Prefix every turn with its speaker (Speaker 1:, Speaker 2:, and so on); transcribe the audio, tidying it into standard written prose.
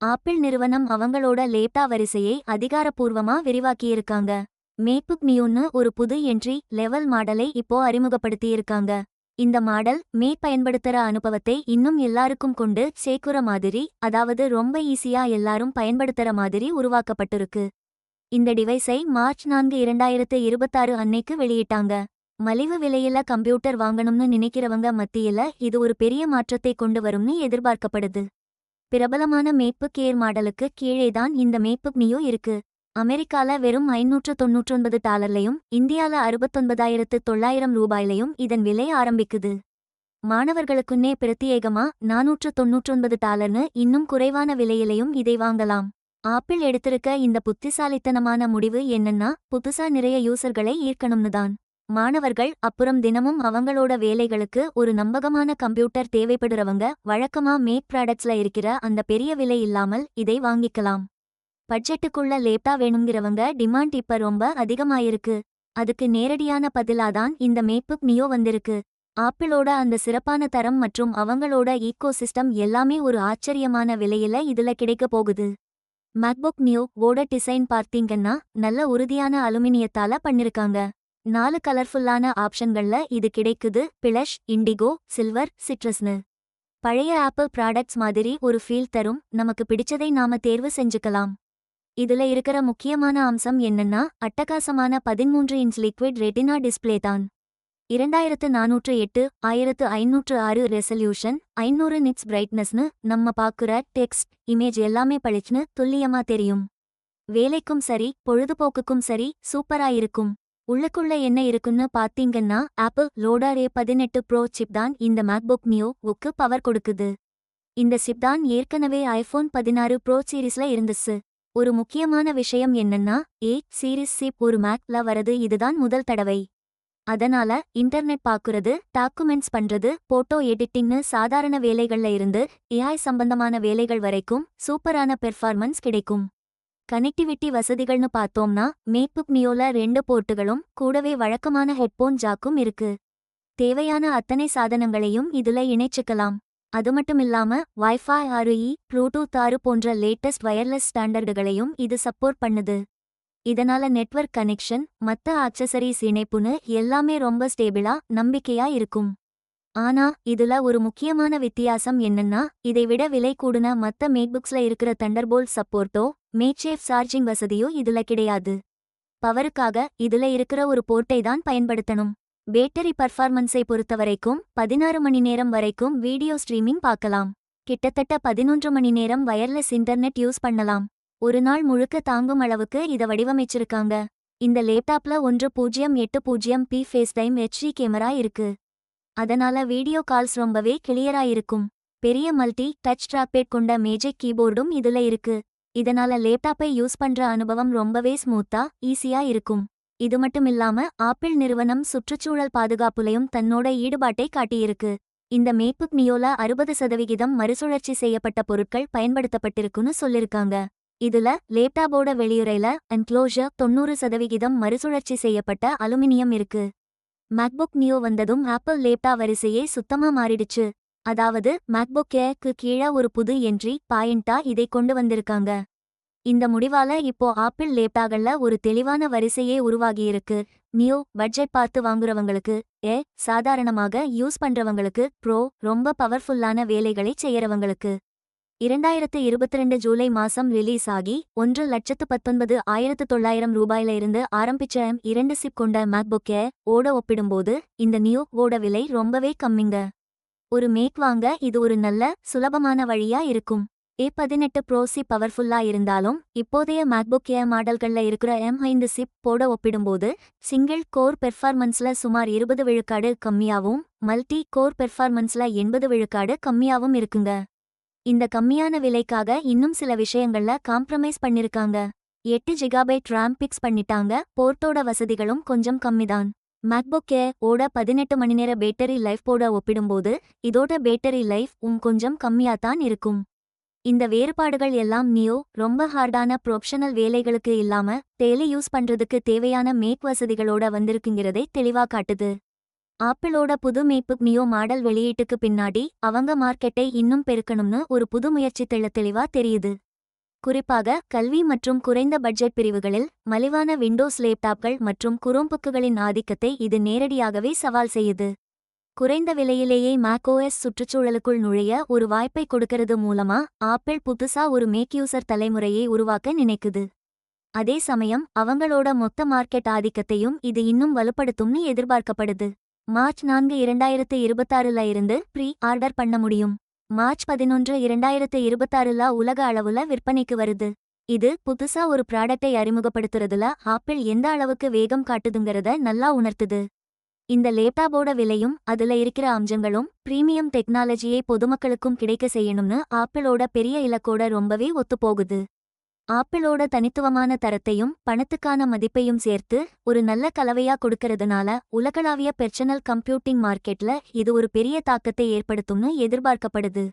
Speaker 1: Apple நிறுவனம் அவங்களோட லேப்டா வரிசையை அதிகாரப்பூர்வமா விரிவாக்கியிருக்காங்க. மேக்புக் நியோன்னு ஒரு புது என்ட்ரி லெவல் மாடலை இப்போ அறிமுகப்படுத்தியிருக்காங்க. இந்த மாடல் பயன்படுத்துற அனுபவத்தை இன்னும் எல்லாருக்கும் கொண்டு சேர்க்குற மாதிரி, அதாவது ரொம்ப ஈஸியா எல்லாரும் பயன்படுத்துற மாதிரி உருவாக்கப்பட்டிருக்கு. இந்த டிவைஸை மார்ச் 4, 2026 அன்னைக்கு வெளியிட்டாங்க. மலிவு விலையில கம்ப்யூட்டர் வாங்கணும்னு நினைக்கிறவங்க மத்தியில இது ஒரு பெரிய மாற்றத்தை கொண்டு வரும்னு எதிர்பார்க்கப்படுது. பிரபலமான மேக்புக் ஏர் மாடலுக்கு கீழேதான் இந்த மேக்புக் நியோ இருக்கு. அமெரிக்கால வெறும் $599லையும் இந்தியால 69,900 ரூபாயிலையும் இதன் விலை ஆரம்பிக்குது. மாணவர்களுக்குன்னே பிரத்யேகமா $499ன்னு இன்னும் குறைவான விலையிலையும் இதை வாங்கலாம். ஆப்பிள் எடுத்திருக்க இந்த புத்திசாலித்தனமான முடிவு என்னன்னா, புதுசா நிறைய யூசர்களை ஈர்க்கணும்னு தான். மாணவர்கள் அப்புறம் தினமும் அவங்களோட வேலைகளுக்கு ஒரு நம்பகமான கம்ப்யூட்டர் தேவைப்படுறவங்க வழக்கமா மேக் ப்ராடக்ட்ஸ்ல இருக்கிற அந்த பெரிய விலை இல்லாமல் இதை வாங்கிக்கலாம். பட்ஜெட்டுக்குள்ள லேப்டா வேணுங்கிறவங்க டிமாண்ட் இப்ப ரொம்ப அதிகமாயிருக்கு. அதுக்கு நேரடியான பதிலாதான் இந்த மேக்புக் நியோ வந்திருக்கு. ஆப்பிளோட அந்த சிறப்பான தரம் மற்றும் அவங்களோட ஈக்கோ சிஸ்டம் எல்லாமே ஒரு ஆச்சரியமான விலையில இதுல கிடைக்க போகுது. மேக்புக் நியோ ஓட டிசைன் பார்த்தீங்கன்னா நல்ல உறுதியான அலுமினியத்தால பண்ணிருக்காங்க. 4 கலர்ஃபுல்லான ஆப்ஷன்கள்ல இது கிடைக்குது: பிளஷ், இண்டிகோ, சில்வர், சிட்ரஸ்னு. பழைய ஆப்பிள் ப்ராடக்ட்ஸ் மாதிரி ஒரு ஃபீல் தரும். நமக்கு பிடிச்சதை நாம தேர்வு செஞ்சுக்கலாம். இதுல இருக்கிற முக்கியமான அம்சம் என்னன்னா, அட்டகாசமான 13 இன்ச் லிக்விட் ரெட்டினா டிஸ்ப்ளே தான். 2408 1506 ரெசல்யூஷன், 500 நிட்ஸ் பிரைட்னஸ்னு நம்ம பாக்குற டெக்ஸ்ட், இமேஜ் எல்லாமே பளிச்சுன்னு துல்லியமா தெரியும். வேலைக்கும் சரி பொழுதுபோக்குக்கும் சரி சூப்பரா இருக்கும். உள்ளுக்குள்ள என்ன இருக்குன்னு பாத்தீங்கன்னா, apple loader A18 bro chip தான் இந்த மேக்புக் நியோவுக்கு பவர் கொடுக்குது. இந்த சிப் தான் ஏற்கனவே ஐபோன் 16 ப்ரோ சீரிஸ்ல இருந்துச்சு. ஒரு முக்கியமான விஷயம் என்னன்னா, சீரிஸ் சிப் ஒரு மேக்ல வரது இதுதான் முதல் தடவை. அதனால இன்டர்நெட் பாக்குறது, டாக்குமெண்ட்ஸ் பண்றது, போட்டோ எடிட்டிங்னு சாதாரண வேலைகள்ல இருந்து AI சம்பந்தமான வேலைகள் வரைக்கும் சூப்பரான பெர்ஃபார்மன்ஸ் கிடைக்கும். கனெக்டிவிட்டி வசதிகள்னு பார்த்தோம்னா, மேக்புக் நியோல 2 போர்ட்டுகளும் கூடவே வழக்கமான ஹெட்போன் ஜாக்கும் இருக்கு. தேவையான அத்தனை சாதனங்களையும் இதுல இணைச்சுக்கலாம். அதுமட்டுமில்லாம வைஃபை 6E, ப்ளூடூத் 6 போன்ற லேட்டஸ்ட் வயர்லெஸ் ஸ்டாண்டர்டுகளையும் இது சப்போர்ட் பண்ணுது. இதனால நெட்வொர்க் கனெக்ஷன், மத்த ஆக்சசரிஸ் இணைப்புன்னு எல்லாமே ரொம்ப ஸ்டேபிளா, நம்பிக்கையா இருக்கும். ஆனா இதுல ஒரு முக்கியமான வித்தியாசம் என்னன்னா, இதை விட விலை கூடுன மத்த மேக்புக்ஸ்ல இருக்கிற தண்டர்போல்ட் சப்போர்ட்டோ மேக்சேஃப் சார்ஜிங் வசதியோ இதுல கிடையாது. பவருக்காக இதுல இருக்கிற ஒரு போர்ட்டை தான் பயன்படுத்தணும். பேட்டரி பர்ஃபார்மன்ஸை பொறுத்தவரைக்கும் 16 மணி நேரம் வரைக்கும் வீடியோ ஸ்ட்ரீமிங் பார்க்கலாம். கிட்டத்தட்ட 11 மணி நேரம் வயர்லெஸ் இன்டர்நெட் யூஸ் பண்ணலாம். ஒரு நாள் முழுக்க தாங்கும் அளவுக்கு இத வடிவமைச்சிருக்காங்க. இந்த லேப்டாப்ல 1080p ஃபேஸ்டைம் HD கேமரா இருக்கு. அதனால வீடியோ கால்ஸ் ரொம்பவே கிளியரா இருக்கும். பெரிய மல்டி டச் ட்ராக்பேட் கொண்ட மேஜிக் கீபோர்டும் இதுல இருக்கு. இதனால லேப்டாப்பை யூஸ் பண்ற அனுபவம் ரொம்பவே ஸ்மூத்தா, ஈஸியா இருக்கும். இது மட்டுமில்லாம ஆப்பிள் நிறுவனம் சுற்றுச்சூழல் பாதுகாப்புலையும் தன்னோட ஈடுபாட்டை காட்டியிருக்கு. இந்த மேக்புக் நியோல 60% மறுசுழற்சி செய்யப்பட்ட பொருட்கள் பயன்படுத்தப்பட்டிருக்குன்னு சொல்லிருக்காங்க. இதுல லேப்டாப்போட வெளியுறையில என்க்ளோஷர் 90% மறுசுழற்சி செய்யப்பட்ட அலுமினியம் இருக்கு. மேக்புக் நியோ வந்ததும் ஆப்பிள் லேப்டா வரிசையே சுத்தமா மாறிடுச்சு. அதாவது மேக்புக் ஏர்க்கு கீழ ஒரு புது என்ட்ரி பாயிண்டா இதை கொண்டு வந்திருக்காங்க. இந்த முடிவால இப்போ ஆப்பிள் லேப்டாகள்ல ஒரு தெளிவான வரிசையே உருவாகியிருக்கு. நியோ பட்ஜெட் பார்த்து வாங்குறவங்களுக்கு, சாதாரணமாக யூஸ் பண்றவங்களுக்கு, ப்ரோ ரொம்ப பவர்ஃபுல்லான வேலைகளை செய்யறவங்களுக்கு. 2022 ஜூலை மாசம் ரிலீஸ் ஆகி 1,19,900 ரூபாயில இருந்து ஆரம்பிச்ச M2 சிப் கொண்ட மேக்புக் ஏர் ஓட ஒப்பிடும்போது இந்த நியோ ஓட விலை ரொம்பவே கம்மிங்க. ஒரு மேக் வாங்க இது ஒரு நல்ல சுலபமான வழியா இருக்கும். A18 ப்ரோ சிப் பவர்ஃபுல்லா இருந்தாலும் இப்போதைய மேக்புக் ஏர் மாடல்கள்ல இருக்கிற M5 சிப் போட ஒப்பிடும்போது சிங்கிள் கோர் பெர்ஃபார்மன்ஸ்ல சுமார் 20 விழுக்காடு கம்மியாவும், மல்டி கோர் பெர்ஃபார்மன்ஸ்ல 80 விழுக்காடு கம்மியாவும் இருக்குங்க. இந்த கம்மியான விலைக்காக இன்னும் சில விஷயங்கள்ல காம்ப்ரமைஸ் பண்ணிருக்காங்க. 8 GB RAM பிக்ஸ் பண்ணிட்டாங்க. போர்ட்டோட வசதிகளும் கொஞ்சம் கம்மிதான். மேக்புக் ஏர் ஓட 18 மணி நேர பேட்டரி லைஃப் போட ஒப்பிடும்போது இதோட பேட்டரி லைஃப் கொஞ்சம் கம்மியாத்தான் இருக்கும். இந்த வேறுபாடுகள் எல்லாம் நியோ ரொம்ப ஹார்டான ப்ரொஃபஷனல் வேலைகளுக்கு இல்லாம டெய்லி யூஸ் பண்றதுக்கு தேவையான மேக் வசதிகளோட வந்திருக்குங்கிறதை தெளிவா காட்டுது. ஆப்பிளோட புது மேக்புக் நியோ மாடல் வெளியீட்டுக்கு பின்னாடி அவங்க மார்க்கெட்டை இன்னும் பெருக்கணும்னு ஒரு புது முயற்சி தெளிவா தெரியுது. குறிப்பாக கல்வி மற்றும் குறைந்த பட்ஜெட் பிரிவுகளில் மலிவான விண்டோஸ் லேப்டாப்கள் மற்றும் குரோம்புக்குகளின் ஆதிக்கத்தை இது நேரடியாகவே சவால் செய்யுது. குறைந்த விலையிலேயே மேக்ஓஎஸ் சுற்றுச்சூழலுக்குள் நுழைய ஒரு வாய்ப்பை கொடுக்கிறது மூலமா ஆப்பிள் புதுசா ஒரு மேக் யூசர் தலைமுறையை உருவாக்க நினைக்குது. அதே சமயம் அவங்களோட மொத்த மார்க்கெட் ஆதிக்கத்தையும் இது இன்னும் வலுப்படுத்தும்னு எதிர்பார்க்கப்படுது. மார்ச் 4, 2026ல இருந்து ப்ரீ ஆர்டர் பண்ண முடியும். மார்ச் 11, 2026ல உலக அளவுல விற்பனைக்கு வருது. இது புதுசா ஒரு ப்ராடக்டை அறிமுகப்படுத்துறதுல ஆப்பிள் எந்த அளவுக்கு வேகம் காட்டுதுங்கிறத நல்லா உணர்த்துது. இந்த லேப்டாப்போட விலையும் அதுல இருக்கிற அம்சங்களும் பிரீமியம் டெக்னாலஜியை பொதுமக்களுக்கும் கிடைக்க செய்யணும்னு ஆப்பிளோட பெரிய இலக்கோட ரொம்பவே ஒத்துப்போகுது. ஆப்பிளோட தனித்துவமான தரத்தையும் பணத்துக்கான மதிப்பையும் சேர்த்து ஒரு நல்ல கலவையா கொடுக்கறதுனால உலகளாவிய பெர்சனல் கம்ப்யூட்டிங் மார்க்கெட்ல இது ஒரு பெரிய தாக்கத்தை ஏற்படுத்தும்னு எதிர்பார்க்கப்படுது.